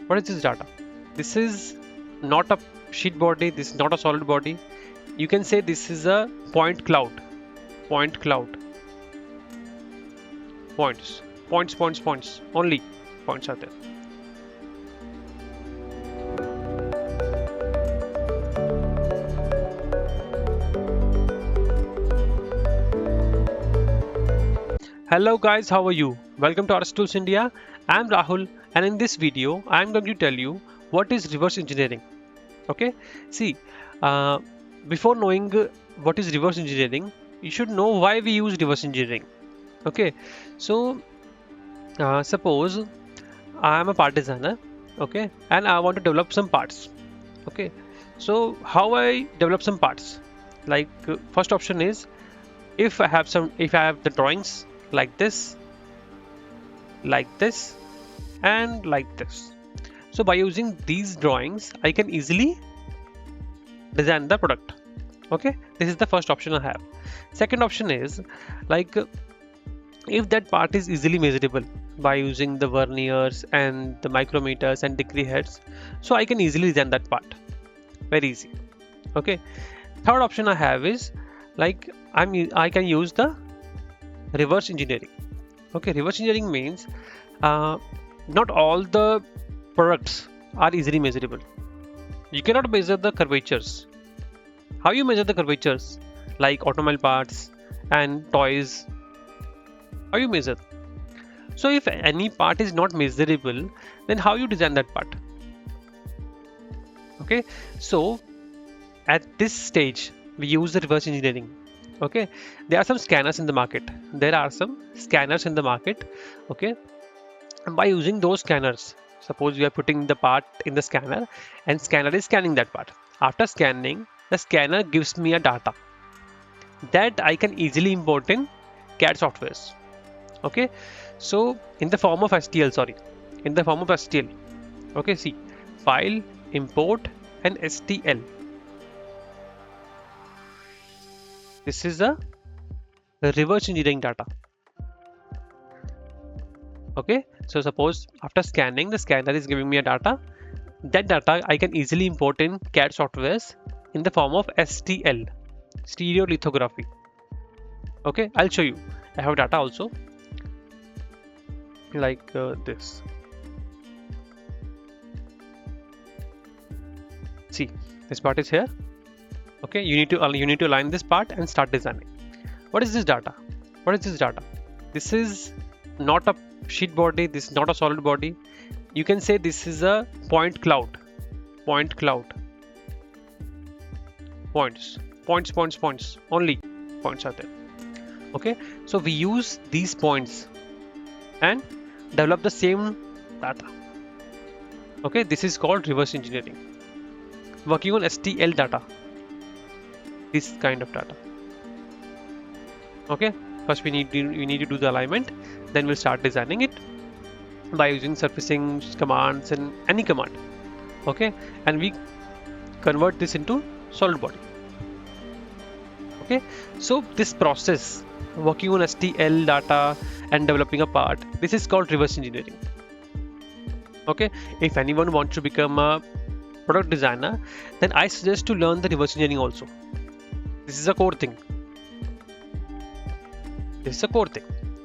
What is this data? This is not a sheet body, this is not a solid body. You can say this is a point cloud. Point cloud. Points. Points. Only points are there. Hello guys, how are you? Welcome to RSTOOLS India. I am Rahul, and in this video I am going to tell you what is reverse engineering. Okay, see, before knowing what is reverse engineering, you should know why we use reverse engineering. Okay, so suppose I am a part designer, okay, and I want to develop some parts. Okay, so how I develop some parts? Like first option is if I have the drawings like this, and like this. So by using these drawings, I can easily design the product. Okay, this is the first option I have. Second option is like if that part is easily measurable by using the verniers and the micrometers and degree heads, so I can easily design that part. Very easy. Okay. Third option I have is like I can use the reverse engineering. Okay, reverse engineering means not all the products are easily measurable. You cannot measure the curvatures. How you measure the curvatures? Like automobile parts and toys. How you measure? So if any part is not measurable, then how you design that part? Okay, so at this stage we use the reverse engineering. Okay, there are some scanners in the market. Okay, and by using those scanners, suppose we are putting the part in the scanner and scanner is scanning that part. After scanning, the scanner gives me a data that I can easily import in CAD softwares. Okay, so in the form of STL. Okay, see, file, import and STL. This is a reverse engineering data. Okay, so suppose after scanning, the scanner is giving me a data. That data I can easily import in CAD softwares in the form of STL, stereolithography. Okay, I'll show you. I have data also like this. See, this part is here. Okay, you need to align this part and start designing. What is this data? This is not a sheet body, this is not a solid body. You can say this is a point cloud. Points. Only points are there. Okay, so we use these points and develop the same data. Okay, this is called reverse engineering. Working on STL data. This kind of data. Okay, first we need to do the alignment, then we'll start designing it by using surfacing commands and any command. Okay, and we convert this into solid body. Okay, so this process, working on STL data and developing a part, this is called reverse engineering. Okay, if anyone wants to become a product designer, then I suggest to learn the reverse engineering also. This is a core thing.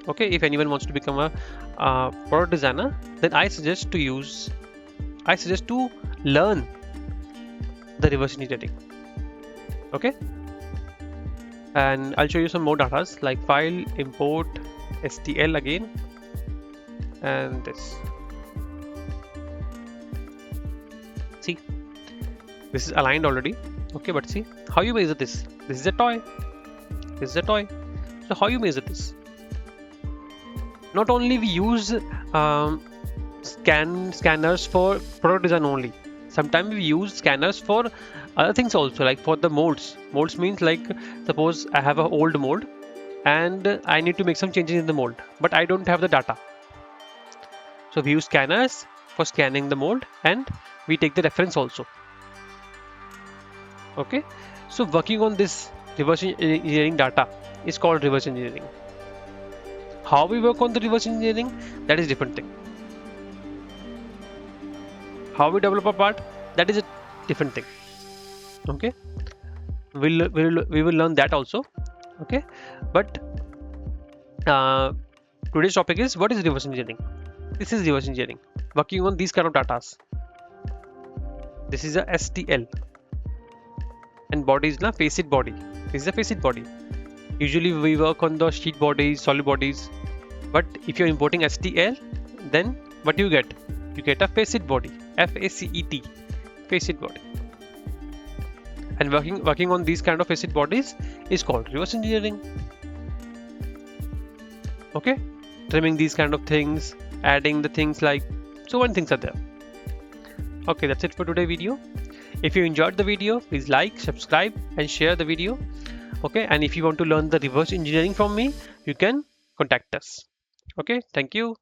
Okay, if anyone wants to become a product designer, then I suggest to learn the reverse engineering. Okay, and I'll show you some more data like file, import, STL again, and this. See, this is aligned already. Okay, but see how you measure this. This is a toy. So how you measure this? Not only we use scanners for product design only. Sometimes we use scanners for other things also, like for the molds. Molds means like suppose I have an old mold and I need to make some changes in the mold, but I don't have the data. So we use scanners for scanning the mold and we take the reference also. Okay, so working on this reverse engineering data is called reverse engineering. How we work on the reverse engineering, that is different thing. how we develop a part, that is a different thing. Okay, we will learn that also. Okay, but today's topic is what is reverse engineering. This is reverse engineering, working on these kind of datas. This is a STL, and body is na facet body. This is a facet body. Usually we work on the sheet bodies, solid bodies, but if you're importing STL, then what do you get? You get a facet body, FACET, facet body. And working on these kind of facet bodies is called reverse engineering. Okay, trimming these kind of things, adding the things like so many things are there. Okay, that's it for today's video. If you enjoyed the video, please like, subscribe and share the video. Okay, and if you want to learn the reverse engineering from me, you can contact us. Okay, thank you.